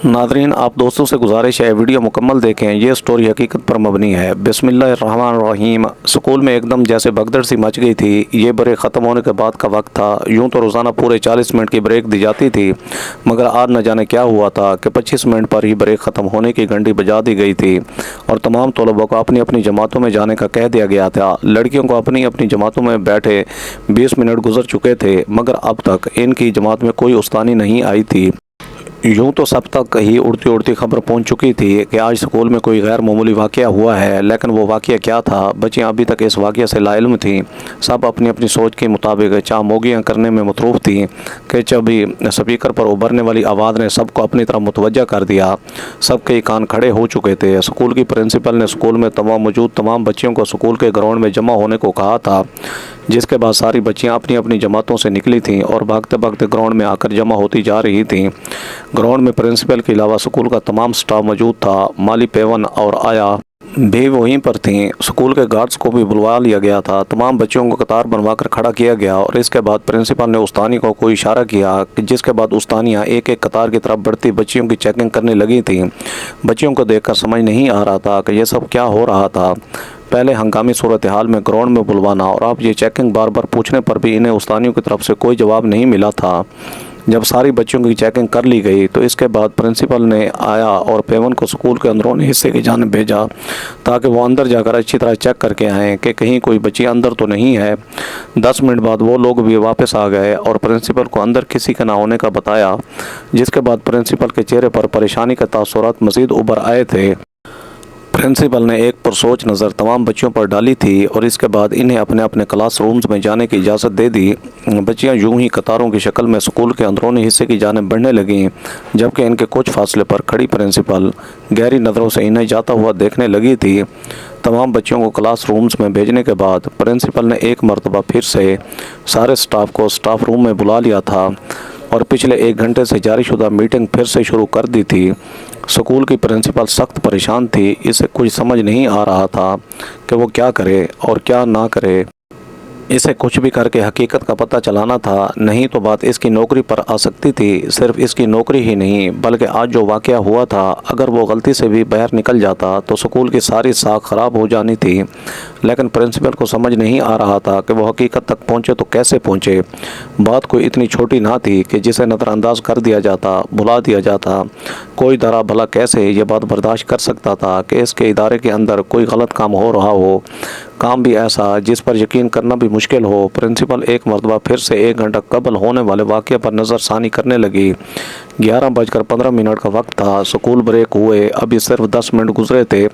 Nadreen, आप दोस्तों से गुजारिश है वीडियो मुकम्मल देखें। ये स्टोरी हकीकत पर मबनी है। बिस्मिल्लाहिर्रहमानिर्रहीम। स्कूल में एकदम जैसे भगदड़ सी मच गई थी। ये ब्रेक ख़त्म होने के बाद का वक्त था। यूँ तो रोज़ाना पूरे 40 मिनट की ब्रेक दी जाती थी, मगर आज न जाने क्या हुआ था कि 25 मिनट पर ही ब्रेक ख़त्म होने की घंटी बजा दी गई थी और तमाम तलबा को अपनी अपनी जमातों में जाने का कह दिया गया था। लड़कियों को अपनी अपनी जमातों में बैठे 20 मिनट गुजर चुके थे, मगर अब तक इनकी जमात में कोई उस्तानी नहीं आई थी। यूँ तो सब तक ही उड़ती उड़ती खबर पहुंच चुकी थी कि आज स्कूल में कोई गैर मामूली वाक़या हुआ है, लेकिन वो वाक़या क्या था, बच्चियाँ अभी तक इस वाक़या से लाइल्म थीं। सब अपनी अपनी सोच के मुताबिक चामोगियाँ करने में मसरूफ़ थीं कि जब भी स्पीकर पर उभरने वाली आवाज़ ने सबको अपनी तरफ मुतवज्जा कर दिया। सबके कान खड़े हो चुके थे। स्कूल की प्रिंसिपल ने स्कूल में मौजूद तमाम बच्चियों को स्कूल के ग्राउंड में जमा होने को कहा था, जिसके बाद सारी बच्चियाँ अपनी अपनी जमातों से निकली थीं और भागते भागते ग्राउंड में आकर जमा होती जा रही थीं। ग्राउंड में प्रिंसिपल के अलावा स्कूल का तमाम स्टाफ मौजूद था। माली, पेवन और आया भी वहीं पर थीं। स्कूल के गार्ड्स को भी बुलवा लिया गया था। तमाम बच्चों को कतार बनवाकर खड़ा किया गया और इसके बाद प्रिंसिपल ने उस्तानी को कोई इशारा किया, जिसके बाद उस्तानियाँ एक एक कतार की तरफ बढ़ती बच्चियों की चेकिंग करने लगी थीं। बच्चियों को देखकर समझ नहीं आ रहा था कि यह सब क्या हो रहा था। पहले हंगामी सूरत हाल में ग्राउंड में बुलवाना और अब ये चेकिंग बार बार पूछने पर भी इन्हें उस्तानियों की तरफ से कोई जवाब नहीं मिला था। जब सारी बच्चियों की चेकिंग कर ली गई तो इसके बाद प्रिंसिपल ने आया और पेवन को स्कूल के अंदरूनी हिस्से की जानिब भेजा ताकि वो अंदर जाकर अच्छी तरह चेक करके आएँ कि कहीं कोई बच्ची अंदर तो नहीं है। 10 मिनट बाद वो लोग भी वापस आ गए और प्रिंसिपल को अंदर किसी के ना होने का बताया, जिसके बाद प्रिंसिपल के चेहरे पर परेशानी के तासुरात मज़ीद उभर आए थे। प्रिंसिपल ने एक पुरसोच नज़र तमाम बच्चियों पर डाली थी और इसके बाद इन्हें अपने अपने क्लास रूम्स में जाने की इजाज़त दे दी। बच्चियां यूं ही कतारों की शक्ल में स्कूल के अंदरूनी हिस्से की जानिब बढ़ने लगीं, जबकि इनके कुछ फासले पर खड़ी प्रिंसिपल गहरी नज़रों से इन्हें जाता हुआ देखने लगी थी। तमाम बच्चियों को क्लास रूम्स में भेजने के बाद प्रिंसिपल ने एक मरतबा फिर से सारे स्टाफ को स्टाफ रूम में बुला लिया था और पिछले 1 घंटे से जारी शुदा मीटिंग फिर से शुरू कर दी थी। स्कूल की प्रिंसिपल सख्त परेशान थी। इसे कुछ समझ नहीं आ रहा था कि वो क्या करे और क्या ना करे। इसे कुछ भी करके हकीकत का पता चलाना था, नहीं तो बात इसकी नौकरी पर आ सकती थी। सिर्फ इसकी नौकरी ही नहीं, बल्कि आज जो वाक़या हुआ था, अगर वो गलती से भी बाहर निकल जाता तो स्कूल की सारी साख ख़राब हो जानी थी। लेकिन प्रिंसिपल को समझ नहीं आ रहा था कि वो हकीकत तक पहुँचे तो कैसे पहुँचे। बात कोई इतनी छोटी ना थी कि जिसे नज़रअंदाज कर दिया जाता, भुला दिया जाता। कोई दरा भला कैसे ये बात बर्दाश्त कर सकता था कि इसके इदारे के अंदर कोई गलत काम हो रहा हो, काम भी ऐसा जिस पर यकीन करना भी मुश्किल हो। प्रिंसिपल एक मरतबा फिर से 1 घंटा कबल होने वाले वाक़े पर नज़रसानी करने लगी। 11:15 का वक्त था। स्कूल ब्रेक हुए अभी सिर्फ 10 मिनट गुजरे थे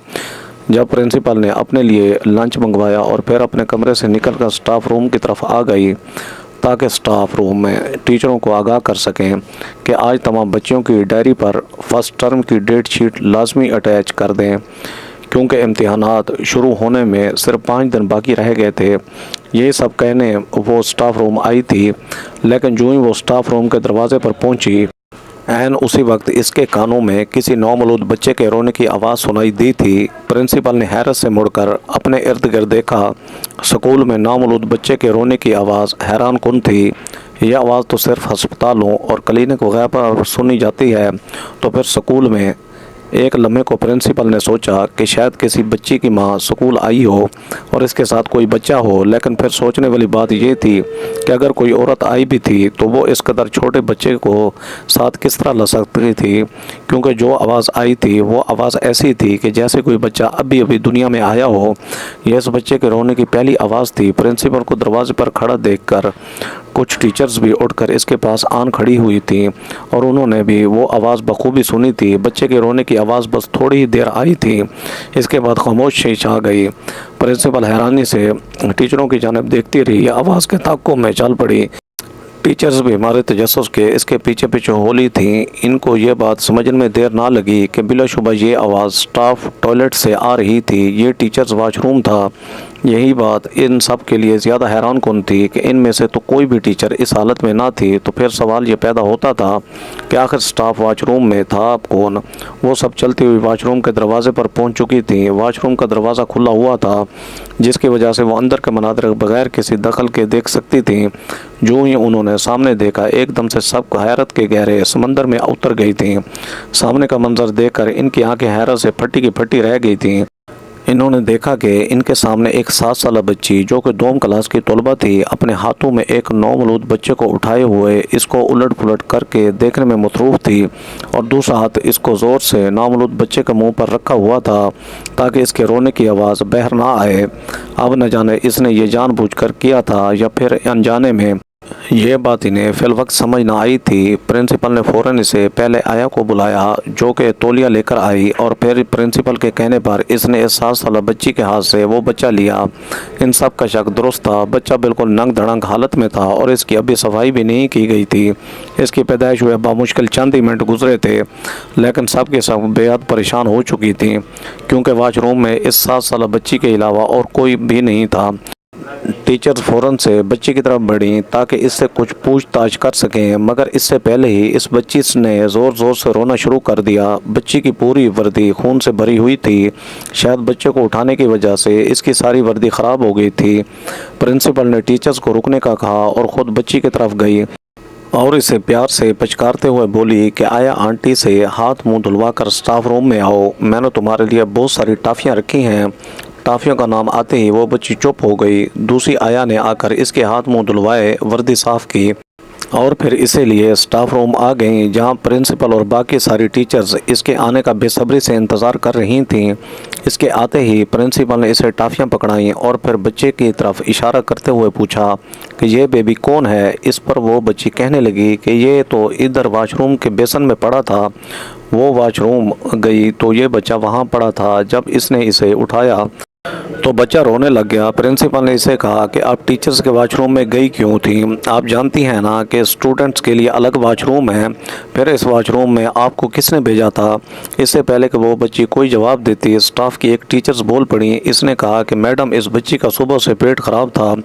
जब प्रिंसिपल ने अपने लिए लंच मंगवाया और फिर अपने कमरे से निकलकर स्टाफ रूम की तरफ आ गई ताकि स्टाफ रूम में टीचरों को आगाह कर सकें कि आज तमाम बच्चियों की डायरी पर फर्स्ट टर्म की डेट शीट लाजमी अटैच कर दें, क्योंकि इम्तिहानात शुरू होने में सिर्फ 5 दिन बाकी रह गए थे। ये सब कहने वो स्टाफ रूम आई थी, लेकिन जो ही वो स्टाफ रूम के दरवाजे पर पहुंची, ऐन उसी वक्त इसके कानों में किसी नौमौलूद बच्चे के रोने की आवाज़ सुनाई दी थी। प्रिंसिपल ने हैरत से मुड़कर अपने इर्द गिर्द देखा। स्कूल में नौमौलूद बच्चे के रोने की आवाज़ हैरान कुन थी। यह आवाज़ तो सिर्फ हस्पतालों और क्लिनिक वगैरह पर सुनी जाती है, तो फिर स्कूल में? एक लम्हे को प्रिंसिपल ने सोचा कि शायद किसी बच्ची की माँ स्कूल आई हो और इसके साथ कोई बच्चा हो, लेकिन फिर सोचने वाली बात ये थी कि अगर कोई औरत आई भी थी तो वो इस कदर छोटे बच्चे को साथ किस तरह ला सकती थी, क्योंकि जो आवाज़ आई थी वो आवाज़ ऐसी थी कि जैसे कोई बच्चा अभी अभी दुनिया में आया हो। यह इस बच्चे के रोने की पहली आवाज़ थी। प्रिंसिपल को दरवाजे पर खड़ा देखकर कुछ टीचर्स भी उठकर इसके पास आन खड़ी हुई थी और उन्होंने भी वो आवाज़ बखूबी सुनी थी। बच्चे के रोने की आवाज़ बस थोड़ी ही देर आई थी, इसके बाद खामोशी छा गई। प्रिंसिपल हैरानी से टीचरों की जानिब देखती रही, आवाज़ के ताक़ुब में चल पड़ी। टीचर्स भी हमारे तजस्सुस के इसके पीछे पीछे होली थी। इनको ये बात समझने में देर ना लगी कि बिलाशुबा ये आवाज़ स्टाफ टॉयलेट से आ रही थी। ये टीचर्स वॉशरूम था यही बात इन सब के लिए ज़्यादा हैरान कौन थी कि इनमें से तो कोई भी टीचर इस हालत में ना थी। तो फिर सवाल ये पैदा होता था कि आखिर स्टाफ वॉशरूम में था कौन। वो सब चलती हुई वॉशरूम के दरवाजे पर पहुंच चुकी थी। वॉशरूम का दरवाज़ा खुला हुआ था, जिसकी वजह से वो अंदर के मनाज़िर बगैर किसी दखल के देख सकती थी। जो ही उन्होंने सामने देखा, एकदम से सब हैरत के गहरे समंदर में उतर गई थी। सामने का मंजर देखकर इनकी आंखें हैरत से फटी की फटी रह गई थी। इन्होंने देखा कि इनके सामने एक 7 साल बच्ची जो कि 2 क्लास की तलबा थी, अपने हाथों में एक नौमौलूद बच्चे को उठाए हुए इसको उलट पुलट करके देखने में मसरूफ़ थी, और दूसरा हाथ इसको ज़ोर से नौमौलूद बच्चे के मुंह पर रखा हुआ था ताकि इसके रोने की आवाज़ बाहर ना आए। अब न जाने इसने ये जानबूझकर किया था या फिर अनजाने में। ये बात इन्हें फिल वक्त समझ ना आई थी। प्रिंसिपल ने फ़ौरन इसे पहले आया को बुलाया, जो कि तौलिया लेकर आई, और फिर प्रिंसिपल के कहने पर इसने इस 7 साल बच्ची के हाथ से वो बच्चा लिया। इन सब का शक दुरुस्त था। बच्चा बिल्कुल नंग धड़ंग हालत में था और इसकी अभी सफाई भी नहीं की गई थी। इसकी पैदाइश हुए बामुश्किल चंद ही मिनट गुजरे थे, लेकिन सब के सब बेहद परेशान हो चुकी थी, क्योंकि वॉशरूम में इस 7 साल बच्ची के अलावा और कोई भी नहीं था। टीचर्स फ़ौरन से बच्ची की तरफ बढ़ी ताकि इससे कुछ पूछताछ कर सकें, मगर इससे पहले ही इस बच्ची ने ज़ोर ज़ोर से रोना शुरू कर दिया। बच्ची की पूरी वर्दी खून से भरी हुई थी। शायद बच्चे को उठाने की वजह से इसकी सारी वर्दी ख़राब हो गई थी। प्रिंसिपल ने टीचर्स को रुकने का कहा और ख़ुद बच्ची की तरफ गई और इसे प्यार से पचकारते हुए बोली कि आया आंटी से हाथ मुंह धुलवा कर स्टाफ रूम में आओ, मैंने तुम्हारे लिए बहुत सारी टॉफ़ियाँ रखी हैं। टॉफ़ियों का नाम आते ही वो बच्ची चुप हो गई। दूसरी आया ने आकर इसके हाथ मुंह धुलवाए, वर्दी साफ़ की और फिर इसे लिए स्टाफ रूम आ गई, जहां प्रिंसिपल और बाकी सारी टीचर्स इसके आने का बेसब्री से इंतज़ार कर रही थीं। इसके आते ही प्रिंसिपल ने इसे टॉफ़ियाँ पकड़ाईं और फिर बच्चे की तरफ इशारा करते हुए पूछा कि ये बेबी कौन है। इस पर वो बच्ची कहने लगी कि ये तो इधर वॉशरूम के बेसन में पड़ा था। वो वॉशरूम गई तो ये बच्चा वहाँ पड़ा था। जब इसने इसे उठाया तो बच्चा रोने लग गया। प्रिंसिपल ने इसे कहा कि आप टीचर्स के वॉशरूम में गई क्यों थी? आप जानती हैं ना कि स्टूडेंट्स के लिए अलग वॉशरूम है। फिर इस वॉशरूम में आपको किसने भेजा था? इससे पहले कि वो बच्ची कोई जवाब देती, स्टाफ की एक टीचर्स बोल पड़ी। इसने कहा कि मैडम, इस बच्ची का सुबह से पेट ख़राब था।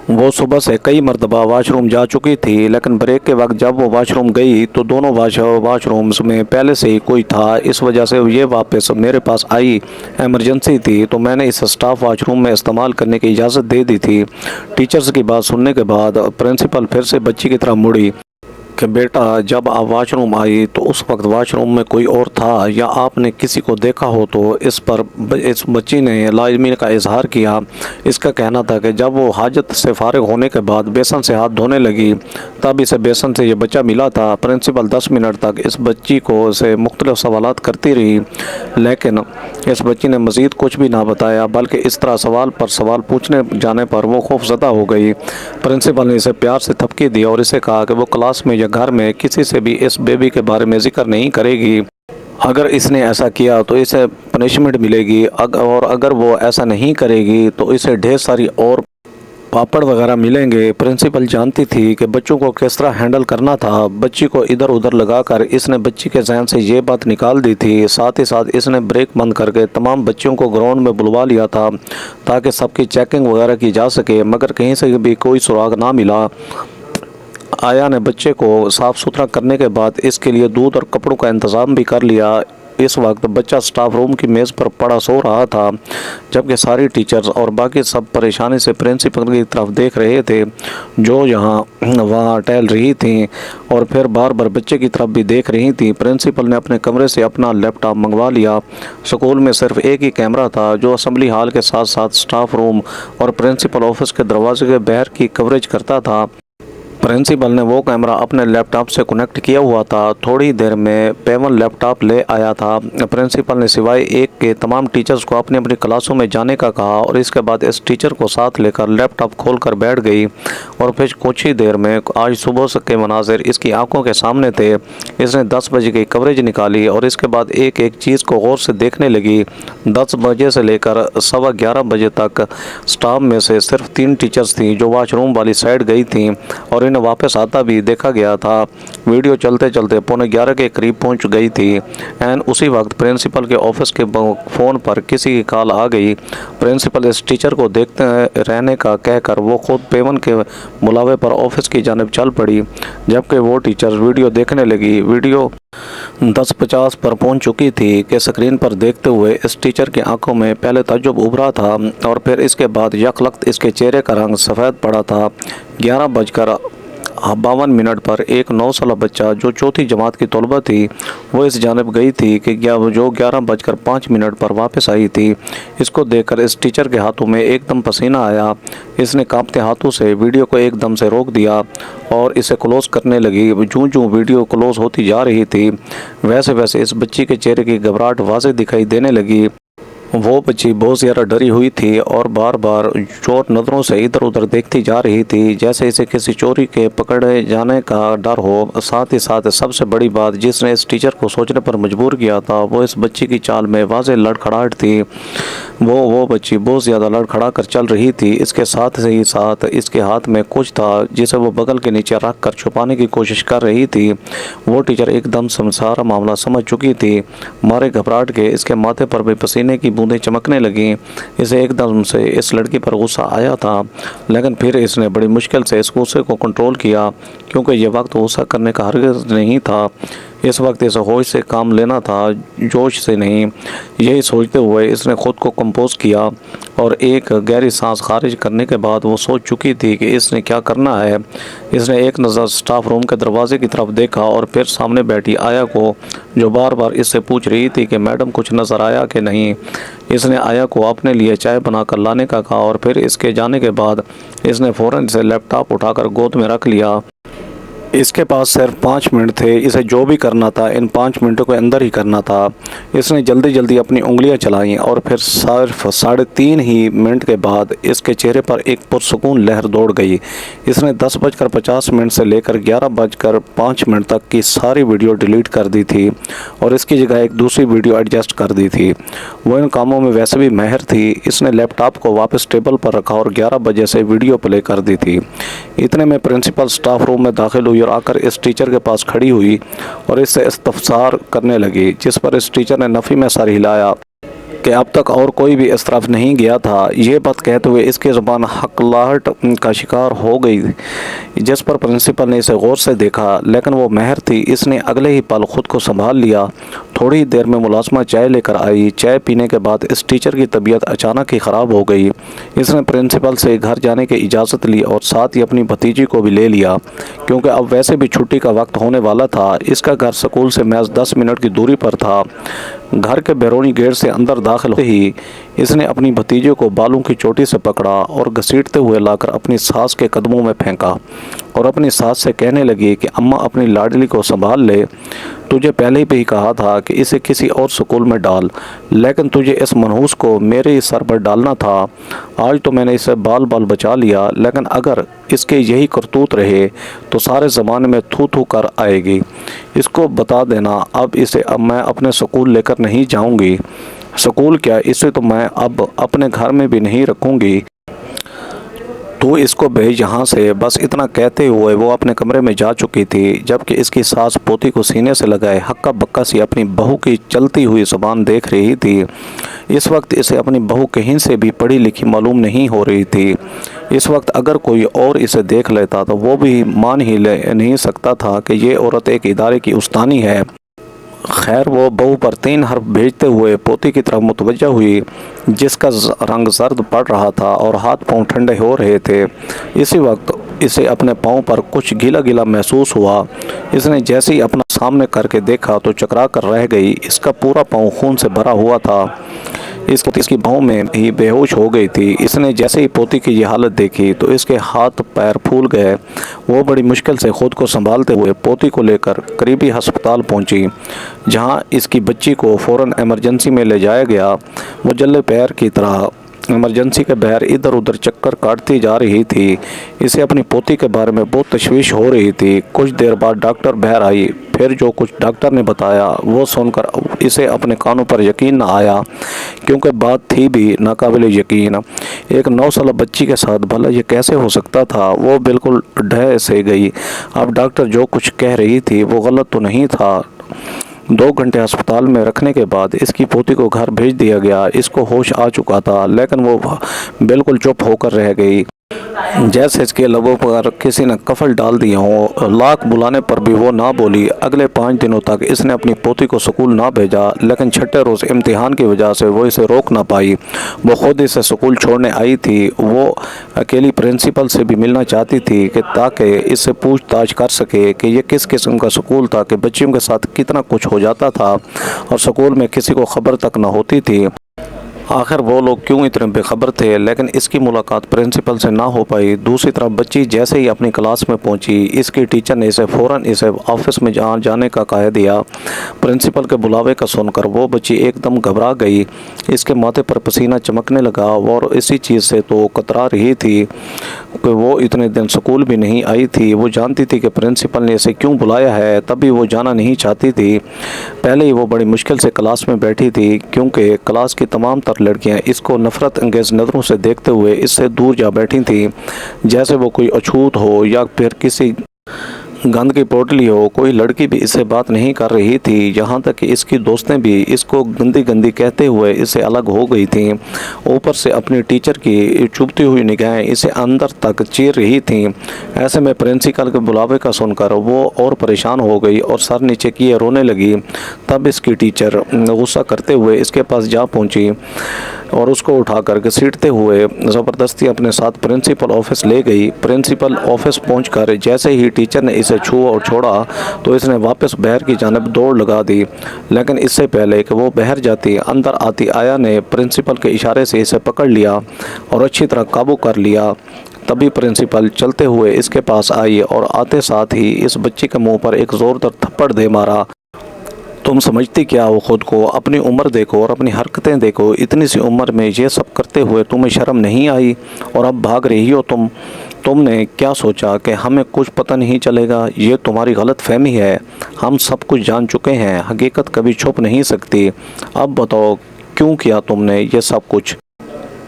वो सुबह से कई मरतबा वॉशरूम जा चुकी थी, लेकिन ब्रेक के वक्त जब वो वॉशरूम गई तो दोनों वॉशरूम्स में पहले से ही कोई था। इस वजह से ये वापस मेरे पास आई। इमरजेंसी थी तो मैंने इस स्टाफ वॉशरूम में इस्तेमाल करने की इजाज़त दे दी थी। टीचर्स की बात सुनने के बाद प्रिंसिपल फिर से बच्ची की तरफ मुड़ी कि बेटा, जब आप वॉशरूम आई तो उस वक्त वॉशरूम में कोई और था या आपने किसी को देखा हो? तो इस पर इस बच्ची ने लाजमी का इजहार किया। इसका कहना था कि जब वो हाजत से फारिग होने के बाद बेसन से हाथ धोने लगी तब इसे बेसन से ये बच्चा मिला था। प्रिंसिपल 10 मिनट तक इस बच्ची को से मुख्तलिफ सवालात करती रही, लेकिन इस बच्ची ने मज़ीद कुछ भी ना बताया, बल्कि इस तरह सवाल पर सवाल पूछने जाने पर वो खौफज़दा हो गई। प्रिंसिपल ने इसे प्यार से थपकी दी और इसे कहा कि वो क्लास में घर में किसी से भी इस बेबी के बारे में जिक्र नहीं करेगी। अगर इसने ऐसा किया तो इसे पनिशमेंट मिलेगी, और अगर वो ऐसा नहीं करेगी तो इसे ढेर सारी और पापड़ वगैरह मिलेंगे। प्रिंसिपल जानती थी कि बच्चों को किस तरह हैंडल करना था। बच्ची को इधर उधर लगाकर इसने बच्ची के जहन से ये बात निकाल दी थी। साथ ही साथ इसने ब्रेक बंद करके तमाम बच्चों को ग्राउंड में बुलवा लिया था ताकि सबकी चेकिंग वगैरह की जा सके, मगर कहीं से भी कोई सुराग ना मिला। आया ने बच्चे को साफ़ सुथरा करने के बाद इसके लिए दूध और कपड़ों का इंतज़ाम भी कर लिया। इस वक्त बच्चा स्टाफ रूम की मेज़ पर पड़ा सो रहा था, जबकि सारी टीचर्स और बाकी सब परेशानी से प्रिंसिपल की तरफ देख रहे थे, जो यहाँ वहाँ टहल रही थी और फिर बार बार बच्चे की तरफ भी देख रही थी। प्रिंसिपल ने अपने कमरे से अपना लैपटॉप मंगवा लिया। स्कूल में सिर्फ एक ही कैमरा था जो असेंबली हॉल के साथ साथ स्टाफ रूम और प्रिंसिपल ऑफिस के दरवाजे के बाहर की कवरेज करता था। प्रिंसिपल ने वो कैमरा अपने लैपटॉप से कनेक्ट किया हुआ था। थोड़ी देर में पेवन लैपटॉप ले आया था। प्रिंसिपल ने सिवाय एक के तमाम टीचर्स को अपनी अपनी क्लासों में जाने का कहा और इसके बाद इस टीचर को साथ लेकर लैपटॉप खोलकर बैठ गई। और फिर कुछ ही देर में आज सुबह के मनाजिर इसकी आंखों के सामने थे। इसने 10 बजे की कवरेज निकाली और इसके बाद एक एक चीज़ को गौर से देखने लगी। 10 बजे से लेकर 11:15 बजे तक स्टाफ में से सिर्फ 3 टीचर्स थीं जो वॉशरूम वाली साइड गई थीं और इन ने वापस आता भी देखा गया था। वीडियो चलते चलते 11:15 के करीब पहुंच गई थी। एंड उसी वक्त प्रिंसिपल के ऑफिस के फ़ोन पर किसी की कॉल आ गई। प्रिंसिपल इस टीचर को देखते रहने का कहकर वो खुद पेवन के बुलावे पर ऑफिस की जानिब चल पड़ी, जबकि वो टीचर वीडियो देखने लगी। वीडियो 10:50 पर पहुंच चुकी थी कि स्क्रीन पर देखते हुए इस टीचर की आंखों में पहले ताज्जुब उभरा था और फिर इसके बाद यकलख्त इसके चेहरे का रंग सफ़ेद पड़ा था। 11:52 पर एक 9 साल बच्चा जो चौथी जमात की तलबा थी वो इस जानिब गई थी कि जो 11:05 पर वापस आई थी। इसको देखकर इस टीचर के हाथों में एकदम पसीना आया। इसने कांपते हाथों से वीडियो को एकदम से रोक दिया और इसे क्लोज़ करने लगी। जूं वीडियो क्लोज़ होती जा रही थी वैसे वैसे इस बच्ची के चेहरे की घबराहट वाज़ेह दिखाई देने लगी। वो बच्ची बहुत ज़्यादा डरी हुई थी और बार बार चोर नज़रों से इधर उधर देखती जा रही थी, जैसे इसे किसी चोरी के पकड़े जाने का डर हो। साथ ही साथ सबसे बड़ी बात जिसने इस टीचर को सोचने पर मजबूर किया था वो इस बच्ची की चाल में वाज़ेह लड़खड़ाहट थी। वो बच्ची बहुत ज़्यादा लड़खड़ा कर चल रही थी। इसके साथ ही साथ इसके हाथ में कुछ था जिसे वो बगल के नीचे रख कर छुपाने की कोशिश कर रही थी। वो टीचर एकदम से सारा मामला समझ चुकी थी। मारे घबराहट के इसके माथे पर भी पसीने की बूंदें चमकने लगी। इसे एकदम से इस लड़की पर गुस्सा आया था, लेकिन फिर इसने बड़ी मुश्किल से इस गुस्से को कंट्रोल किया, क्योंकि ये वक्त गुस्सा करने का हरगिज़ नहीं था। इस वक्त इसे होश से काम लेना था, जोश से नहीं। यही सोचते हुए इसने खुद को कंपोज किया और एक गहरी सांस खारिज करने के बाद वो सोच चुकी थी कि इसने क्या करना है। इसने एक नज़र स्टाफ रूम के दरवाजे की तरफ देखा और फिर सामने बैठी आया को, जो बार बार इससे पूछ रही थी कि मैडम कुछ नज़र आया कि नहीं। इसने आया को अपने लिए चाय बनाकर लाने का कहा और फिर इसके जाने के बाद इसने फ़ौरन से लैपटॉप उठाकर गोद में रख लिया। इसके पास सिर्फ 5 मिनट थे। इसे जो भी करना था इन 5 मिनटों के अंदर ही करना था। इसने जल्दी जल्दी अपनी उंगलियां चलाईं और फिर सिर्फ 3.5 ही मिनट के बाद इसके चेहरे पर एक पुरसुकून लहर दौड़ गई। इसने 10:50 से लेकर 11:05 तक की सारी वीडियो डिलीट कर दी थी और इसकी जगह एक दूसरी वीडियो एडजस्ट कर दी थी। वो इन कामों में वैसे भी माहिर थी। इसने लैपटॉप को वापस टेबल पर रखा और 11 बजे से वीडियो प्ले कर दी थी। इतने में प्रिंसिपल स्टाफ रूम में दाखिल हुई और आकर इस टीचर के पास खड़ी हुई और इससे इस्तफसार करने लगी, जिस पर इस टीचर ने नफ़ी में सर हिलाया कि अब तक और कोई भी इस तरफ नहीं गया था। ये बात कहते हुए इसकी ज़बान हकलाहट का शिकार हो गई, जिस पर प्रिंसिपल ने इसे गौर से देखा, लेकिन वो महर थी। इसने अगले ही पल खुद को संभाल लिया। थोड़ी देर में मुलाजमा चाय लेकर आई। चाय पीने के बाद इस टीचर की तबीयत अचानक ही ख़राब हो गई। इसने प्रिंसिपल से घर जाने की इजाज़त ली और साथ ही अपनी भतीजी को भी ले लिया, क्योंकि अब वैसे भी छुट्टी का वक्त होने वाला था। इसका घर स्कूल से महज 10 मिनट की दूरी पर था। घर के बैरूनी गेट से अंदर दाखिल होते ही इसने अपनी भतीजे को बालों की चोटी से पकड़ा और घसीटते हुए लाकर अपनी सास के कदमों में फेंका और अपनी सास से कहने लगी कि अम्मा अपनी लाडली को संभाल ले। तुझे पहले भी कहा था कि इसे किसी और स्कूल में डाल, लेकिन तुझे इस मनहूस को मेरे ही सर पर डालना था। आज तो मैंने इसे बाल बाल बचा लिया, लेकिन अगर इसके यही करतूत रहे तो सारे ज़माने में थू थू कर आएगी। इसको बता देना अब इसे मैं अपने स्कूल लेकर नहीं जाऊंगी। स्कूल क्या, इसे तो मैं अब अपने घर में भी नहीं रखूंगी। तू इसको भेज यहाँ से। बस इतना कहते हुए वो अपने कमरे में जा चुकी थी, जबकि इसकी सास पोती को सीने से लगाए हक्का बक्का सी अपनी बहू की चलती हुई ज़ुबान देख रही थी। इस वक्त इसे अपनी बहू कहीं से भी पढ़ी लिखी मालूम नहीं हो रही थी। इस वक्त अगर कोई और इसे देख लेता तो वो भी मान ही नहीं सकता था कि ये औरत एक इदारे की उस्तानी है। खैर, वो बहू पर 3 हर्फ भेजते हुए पोती की तरफ मुतवज्जा हुई, जिसका रंग जर्द पड़ रहा था और हाथ पांव ठंडे हो रहे थे। इसी वक्त इसे अपने पांव पर कुछ गीला गीला महसूस हुआ। इसने जैसे ही अपना सामने करके देखा तो चकरा कर रह गई। इसका पूरा पांव खून से भरा हुआ था। इसकी बाहों में ही बेहोश हो गई थी। इसने जैसे ही पोती की ये हालत देखी तो इसके हाथ पैर फूल गए। वो बड़ी मुश्किल से खुद को संभालते हुए पोती को लेकर करीबी अस्पताल पहुंची, जहां इसकी बच्ची को फ़ौरन इमरजेंसी में ले जाया गया। वो जल्ले पैर की तरह इमरजेंसी के बहर इधर उधर चक्कर काटती जा रही थी। इसे अपनी पोती के बारे में बहुत तशवीश हो रही थी। कुछ देर बाद डॉक्टर बहर आई। फिर जो कुछ डॉक्टर ने बताया वो सुनकर इसे अपने कानों पर यकीन न आया, क्योंकि बात थी भी नाकाबिल यकीन। एक 9 साल बच्ची के साथ भला ये कैसे हो सकता था। वो बिल्कुल ढह से गई। अब डॉक्टर जो कुछ कह रही थी वो गलत तो नहीं था। 2 घंटे अस्पताल में रखने के बाद इसकी पोती को घर भेज दिया गया। इसको होश आ चुका था, लेकिन वो बिल्कुल चुप होकर रह गई, जैसे इसके लबों पर किसी ने कफल डाल दिया हो। लाख बुलाने पर भी वो ना बोली। अगले 5 दिनों तक इसने अपनी पोती को स्कूल ना भेजा, लेकिन छठे रोज़ इम्तिहान की वजह से वो इसे रोक ना पाई। वो खुद इसे स्कूल छोड़ने आई थी। वो अकेली प्रिंसिपल से भी मिलना चाहती थी कि ताकि इससे पूछताछ कर सके कि ये किस किस्म का स्कूल था, कि बच्चियों के साथ कितना कुछ हो जाता था और स्कूल में किसी को खबर तक ना होती थी। आखिर वो लोग क्यों इतने बेखबर थे। लेकिन इसकी मुलाकात प्रिंसिपल से ना हो पाई। दूसरी तरफ बच्ची जैसे ही अपनी क्लास में पहुंची, इसकी टीचर ने इसे फ़ौरन इसे ऑफिस में जाने का कह दिया। प्रिंसिपल के बुलावे का सुनकर वो बच्ची एकदम घबरा गई। इसके माथे पर पसीना चमकने लगा और इसी चीज़ से तो कतरा रही थी कि वो इतने दिन स्कूल भी नहीं आई थी। वो जानती थी कि प्रिंसिपल ने इसे क्यों बुलाया है, तभी वो जाना नहीं चाहती थी। पहले ही वो बड़ी मुश्किल से क्लास में बैठी थी, क्योंकि क्लास की तमाम लड़कियां इसको नफरत अंगेज नज़रों से देखते हुए इससे दूर जा बैठी थीं, जैसे वो कोई अछूत हो या फिर किसी गंद की पोटली हो। कोई लड़की भी इससे बात नहीं कर रही थी। यहाँ तक कि इसकी दोस्तें भी इसको गंदी गंदी कहते हुए इससे अलग हो गई थीं। ऊपर से अपनी टीचर की चुभती हुई निगाहें इसे अंदर तक चीर रही थीं। ऐसे में प्रिंसिपल के बुलावे का सुनकर वो और परेशान हो गई और सर नीचे किए रोने लगी। तब इसकी टीचर गुस्सा करते हुए इसके पास जा पहुँची और उसको उठाकर घसीटते हुए ज़बरदस्ती अपने साथ प्रिंसिपल ऑफिस ले गई। प्रिंसिपल ऑफिस पहुंचकर जैसे ही टीचर ने इसे छुआ और छोड़ा तो इसने वापस बहर की जानिब दौड़ लगा दी। लेकिन इससे पहले कि वो बहर जाती अंदर आती, आया ने प्रिंसिपल के इशारे से इसे पकड़ लिया और अच्छी तरह काबू कर लिया। तभी प्रिंसिपल चलते हुए इसके पास आई और आते साथ ही इस बच्ची के मुंह पर एक ज़ोरदार थप्पड़ दे मारा। तुम समझती क्या हो खुद को? अपनी उम्र देखो और अपनी हरकतें देखो। इतनी सी उम्र में ये सब करते हुए तुम्हें शर्म नहीं आई और अब भाग रही हो तुमने क्या सोचा कि हमें कुछ पता नहीं चलेगा? ये तुम्हारी गलत फहमी है। हम सब कुछ जान चुके हैं। हकीकत कभी छुप नहीं सकती। अब बताओ क्यों किया तुमने ये सब कुछ?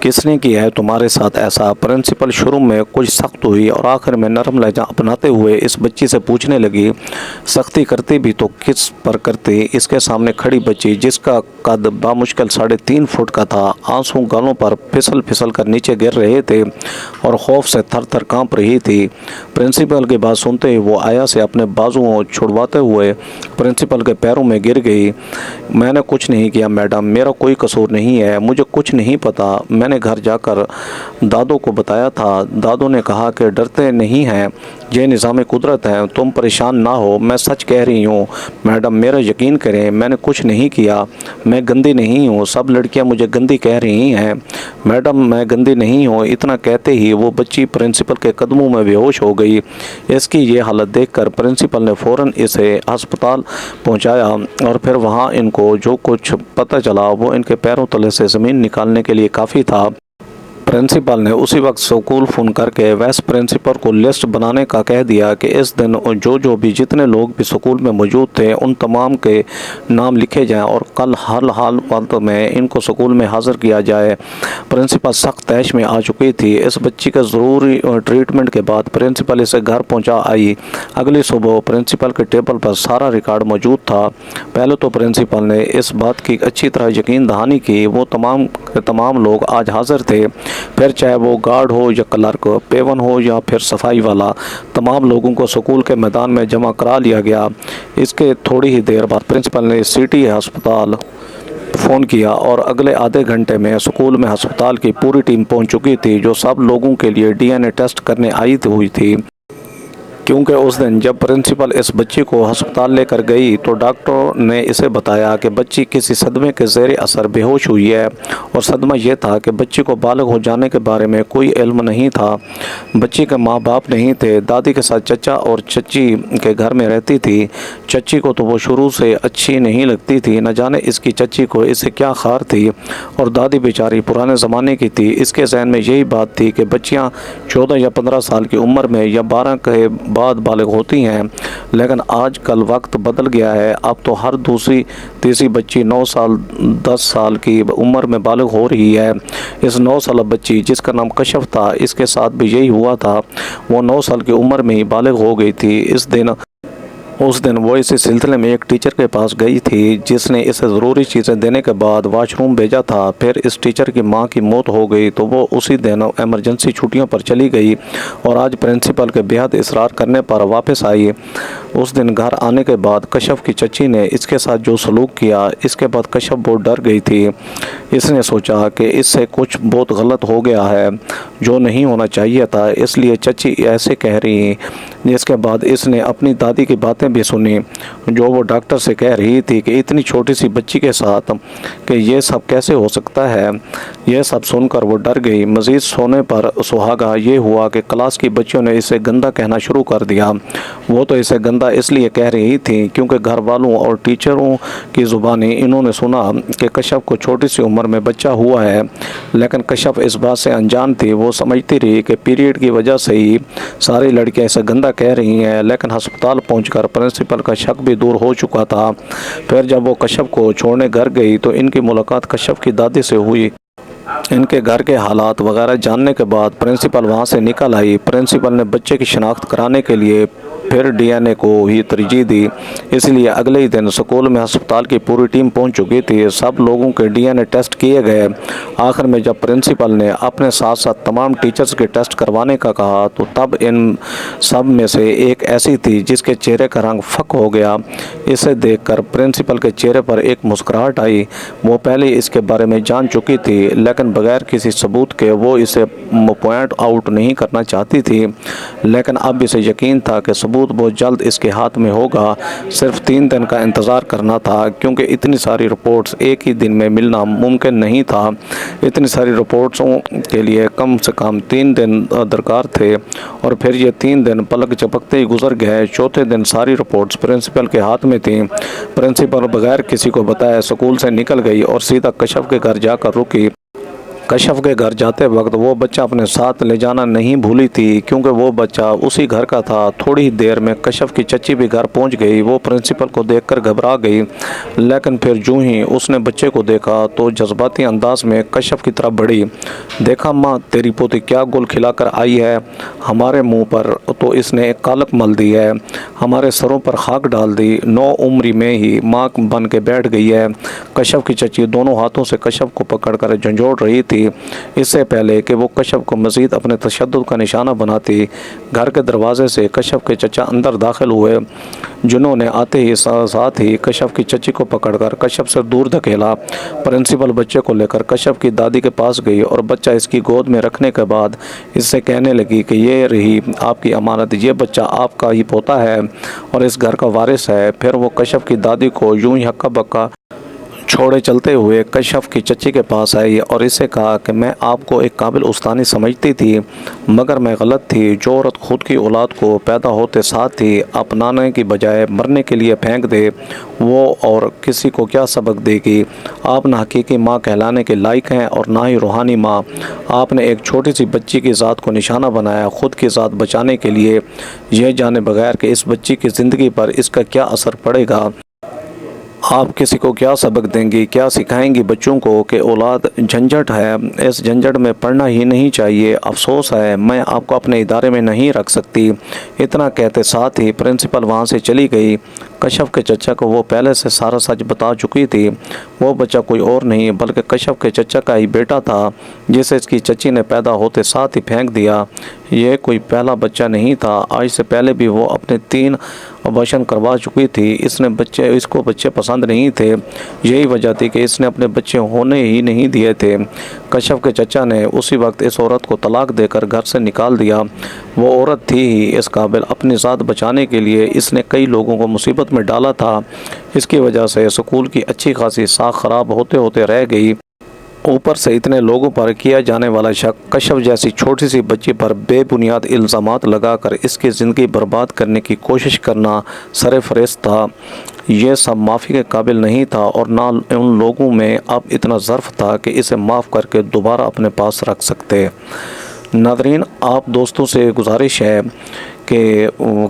किसने किया है तुम्हारे साथ ऐसा? प्रिंसिपल शुरू में कुछ सख्त हुई और आखिर में नरम लहजा अपनाते हुए इस बच्ची से पूछने लगी। सख्ती करती भी तो किस पर करती? इसके सामने खड़ी बच्ची जिसका कद बामुश्किल 3.5 फुट का था, आंसू गालों पर फिसल फिसल कर नीचे गिर रहे थे और खौफ से थर थर काँप रही थी। प्रिंसिपल की बात सुनते ही वो आया से अपने बाजुओं छुड़वाते हुए प्रिंसिपल के पैरों में गिर गई। मैंने कुछ नहीं किया मैडम, मेरा कोई कसूर नहीं है, मुझे कुछ नहीं पता। मैंने घर जाकर दादो को बताया था। दादो ने कहा कि डरते नहीं हैं, ये निज़ाम कुदरत है, तुम परेशान ना हो। मैं सच कह रही हूँ मैडम, मेरा यकीन करें, मैंने कुछ नहीं किया। मैं गंदी नहीं हूँ। सब लड़कियाँ मुझे गंदी कह रही हैं मैडम, मैं गंदी नहीं हूँ। इतना कहते ही वो बच्ची प्रिंसिपल के कदमों में बेहोश हो गई। इसकी ये हालत देखकर प्रिंसिपल ने फ़ौरन इसे अस्पताल पहुँचाया और फिर वहाँ इनको जो कुछ पता चला वो इनके पैरों तले से ज़मीन निकालने के लिए काफ़ी था। प्रिंसिपल ने उसी वक्त स्कूल फ़ोन करके वाइस प्रिंसिपल को लिस्ट बनाने का कह दिया कि इस दिन जो भी जितने लोग भी स्कूल में मौजूद थे उन तमाम के नाम लिखे जाएं और कल हर हाल वक्त में इनको स्कूल में हाज़िर किया जाए। प्रिंसिपल सख्त तैश में आ चुकी थी। इस बच्ची का ज़रूरी ट्रीटमेंट के बाद प्रिंसिपल इसे घर पहुँचा आई। अगली सुबह प्रिंसिपल के टेबल पर सारा रिकॉर्ड मौजूद था। पहले तो प्रिंसिपल ने इस बात की अच्छी तरह यकीन दहानी की वो तमाम लोग आज हाज़िर थे। फिर चाहे वो गार्ड हो या क्लर्क, पेवन हो या फिर सफाई वाला, तमाम लोगों को स्कूल के मैदान में जमा करा लिया गया। इसके थोड़ी ही देर बाद प्रिंसिपल ने सिटी अस्पताल फ़ोन किया और अगले आधे घंटे में स्कूल में अस्पताल की पूरी टीम पहुंच चुकी थी, जो सब लोगों के लिए DNA टेस्ट करने आई हुई थी। کیونکہ اس دن جب پرنسپل اس بچی کو ہسپتال لے کر گئی تو ڈاکٹروں نے اسے بتایا کہ بچی کسی صدمے کے زیر اثر بے ہوش ہوئی ہے، اور صدمہ یہ تھا کہ بچی کو بالغ ہو جانے کے بارے میں کوئی علم نہیں تھا۔ بچی کے ماں باپ نہیں تھے، دادی کے ساتھ چچا اور چچی کے گھر میں رہتی تھی۔ چچی کو تو وہ شروع سے اچھی نہیں لگتی تھی، نہ جانے اس کی چچی کو اس سے کیا خار تھی، اور دادی بیچاری پرانے زمانے کی تھی۔ اس کے ذہن میں یہی بات تھی کہ بچیاں 14 یا 15 سال کی عمر میں یا 12 کے بعد بالغ ہوتی ہیں، لیکن آج کل وقت بدل گیا ہے۔ اب تو ہر دوسری تیسری بچی 9 سال 10 سال کی عمر میں بالغ ہو رہی ہے۔ اس 9 سالہ بچی جس کا نام کشف تھا، اس کے ساتھ بھی یہی ہوا تھا۔ وہ 9 سال کی عمر میں ہی بالغ ہو گئی تھی۔ اس دن وہ اسی سلسلے میں ایک ٹیچر کے پاس گئی تھی جس نے اسے ضروری چیزیں دینے کے بعد واش روم بھیجا تھا۔ پھر اس ٹیچر کی ماں کی موت ہو گئی تو وہ اسی دن ایمرجنسی چھٹیوں پر چلی گئی اور آج پرنسپل کے بے حد اصرار کرنے پر واپس آئی۔ اس دن گھر آنے کے بعد کشف کی چچی نے اس کے ساتھ جو سلوک کیا، اس کے بعد کشف بہت ڈر گئی تھی۔ اس نے سوچا کہ اس سے کچھ بہت غلط ہو گیا ہے جو نہیں ہونا چاہیے تھا، اس لیے چچی ایسے کہہ رہی۔ اس کے بعد اس نے اپنی دادی کی باتیں بھی سنی جو وہ ڈاکٹر سے کہہ رہی تھی کہ اتنی چھوٹی سی بچی کے ساتھ کہ یہ سب کیسے ہو سکتا ہے۔ یہ سب سن کر وہ ڈر گئی۔ مزید سونے پر سہاگا یہ ہوا کہ کلاس کی بچیوں نے اسے گندا کہنا شروع کر دیا۔ وہ تو اسے گندا اس لیے کہہ رہی تھی کیونکہ گھر والوں اور ٹیچروں کی زبانی انہوں نے سنا کہ کشف کو چھوٹی سی عمر میں بچہ ہوا ہے، لیکن کشف اس بات سے انجان تھی۔ وہ سمجھتی رہی کہ پیریڈ کی وجہ سے ہی ساری لڑکیاں اسے گندا کہہ رہی ہیں، لیکن ہسپتال پہنچ کر پرنسپل کا شک بھی دور ہو چکا تھا۔ پھر جب وہ کشف کو چھوڑنے گھر گئی تو ان کی ملاقات کشف کی دادی سے ہوئی۔ ان کے گھر کے حالات وغیرہ جاننے کے بعد پرنسپل وہاں سے نکل آئی۔ پرنسپل نے بچے کی شناخت کرانے کے لیے پھر ڈی این اے کو ہی ترجیح دی، اس لیے اگلے ہی دن اسکول میں ہسپتال کی پوری ٹیم پہنچ چکی تھی۔ سب لوگوں کے ڈی این اے ٹیسٹ کیے گئے۔ آخر میں جب پرنسپل نے اپنے ساتھ ساتھ تمام ٹیچرز کے ٹیسٹ کروانے کا کہا تو تب ان سب میں سے ایک ایسی تھی جس کے چہرے کا رنگ فک ہو گیا۔ اسے دیکھ کر پرنسپل کے چہرے پر ایک مسکراہٹ آئی۔ وہ پہلے اس کے بارے میں جان چکی تھی، لیکن بغیر کسی ثبوت کے وہ اسے پوائنٹ آؤٹ نہیں کرنا چاہتی تھی، لیکن اب اسے یقین تھا کہ ثبوت بہت جلد اس کے ہاتھ میں ہوگا۔ صرف 3 دن کا انتظار کرنا تھا کیونکہ اتنی ساری رپورٹس ایک ہی دن میں ملنا ممکن نہیں تھا۔ اتنی ساری رپورٹسوں کے لیے کم سے کم 3 دن درکار تھے، اور پھر یہ 3 دن پلک جھپکتے ہی گزر گئے۔ چوتھے دن ساری رپورٹس پرنسپل کے ہاتھ میں تھیں۔ پرنسپل بغیر کسی کو بتائے اسکول سے نکل گئی اور سیدھا کشف کے گھر جا کر رکی۔ کشف کے گھر جاتے وقت وہ بچہ اپنے ساتھ لے جانا نہیں بھولی تھی کیونکہ وہ بچہ اسی گھر کا تھا۔ تھوڑی ہی دیر میں کشف کی چچی بھی گھر پہنچ گئی۔ وہ پرنسپل کو دیکھ کر گھبرا گئی، لیکن پھر جو ہی اس نے بچے کو دیکھا تو جذباتی انداز میں کشف کی طرف بڑھی۔ دیکھا ماں، تیری پوتی کیا گل کھلا کر آئی ہے۔ ہمارے منہ پر تو اس نے ایک کالک مل دی ہے، ہمارے سروں پر خاک ڈال دی۔ 9 عمری میں ہی ماں بن کے بیٹھ گئی ہے۔ کشف کی چچی دونوں ہاتھوں سے کشف کو پکڑ کر جھنجھوڑ رہی تھی اس سے پہلے کہ وہ کشف کو مزید اپنے تشدد کا نشانہ بناتی۔ گھر کے دروازے سے کشف کے چچا اندر داخل ہوئے، جنہوں نے آتے ہی ساتھ ہی کشف کی چچی کو پکڑ کر کشف سے دور دھکیلا۔ پرنسپل بچے کو لے کر کشف کی دادی کے پاس گئی اور بچہ اس کی گود میں رکھنے کے بعد اس سے کہنے لگی کہ یہ رہی آپ کی امانت، یہ بچہ آپ کا ہی پوتا ہے اور اس گھر کا وارث ہے۔ پھر وہ کشف کی دادی کو یوں ہی ہکا بکا چھوڑے چلتے ہوئے کشف کی چچی کے پاس آئی اور اسے کہا کہ میں آپ کو ایک قابل استانی سمجھتی تھی، مگر میں غلط تھی۔ جو عورت خود کی اولاد کو پیدا ہوتے ساتھ ہی اپنانے کی بجائے مرنے کے لیے پھینک دے، وہ اور کسی کو کیا سبق دے گی۔ آپ نہ حقیقی ماں کہلانے کے لائق ہیں اور نہ ہی روحانی ماں۔ آپ نے ایک چھوٹی سی بچی کی ذات کو نشانہ بنایا خود کی ذات بچانے کے لیے، یہ جانے بغیر کہ اس بچی کی زندگی پر اس کا کیا اثر پڑے گا۔ آپ کسی کو کیا سبق دیں گی، کیا سکھائیں گی بچوں کو کہ اولاد جھنجھٹ ہے، اس جھنجھٹ میں پڑھنا ہی نہیں چاہیے، افسوس ہے میں آپ کو اپنے ادارے میں نہیں رکھ سکتی۔ اتنا کہتے ساتھ ہی پرنسپل وہاں سے چلی گئی۔ कशफ के चचा को वो पहले से सारा सच बता चुकी थी। वो बच्चा कोई और नहीं बल्कि कशफ के चचा का ही बेटा था, जिसे इसकी चची ने पैदा होते साथ ही फेंक दिया। ये कोई पहला बच्चा नहीं था। आज से पहले भी वो अपने 3 अबॉर्शन करवा चुकी थी। इसको बच्चे पसंद नहीं थे। यही वजह थी कि इसने अपने बच्चे होने ही नहीं दिए थे। कशफ के चचा ने उसी वक्त इस औरत को तलाक देकर घर से निकाल दिया। वो औरत थी ही इस काबिल। अपनी ज़ात बचाने के लिए इसने कई लोगों को मुसीबत में डाला था। इसकी वजह से स्कूल की अच्छी खासी साख ख़राब होते होते रह गई। ऊपर से इतने लोगों पर किया जाने वाला शक, कशफ जैसी छोटी सी बच्ची पर बेबुनियाद इल्ज़ामात लगाकर इसकी ज़िंदगी बर्बाद करने की कोशिश करना सरफ़हरिस्त था। ये सब माफ़ी के काबिल नहीं था और ना उन लोगों में अब इतना ज़र्फ़ था कि इसे माफ़ करके दोबारा अपने पास रख सकते। नाज़रीन, आप दोस्तों से गुजारिश है कि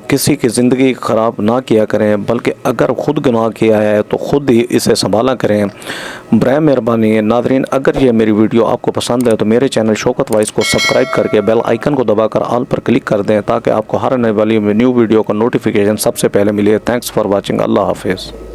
किसी की ज़िंदगी ख़राब ना किया करें, बल्कि अगर ख़ुद गुनाह किया है तो ख़ुद ही इसे संभाला करें। बराए मेहरबानी नाज़रीन, अगर ये मेरी वीडियो आपको पसंद है तो मेरे चैनल शौकत वाइस को सब्सक्राइब करके बेल आइकन को दबाकर ऑल पर क्लिक कर दें, ताकि आपको हर आने वाली न्यू वीडियो का नोटिफिकेशन सबसे पहले मिले। Thanks for watching. अल्लाह हाफिज़।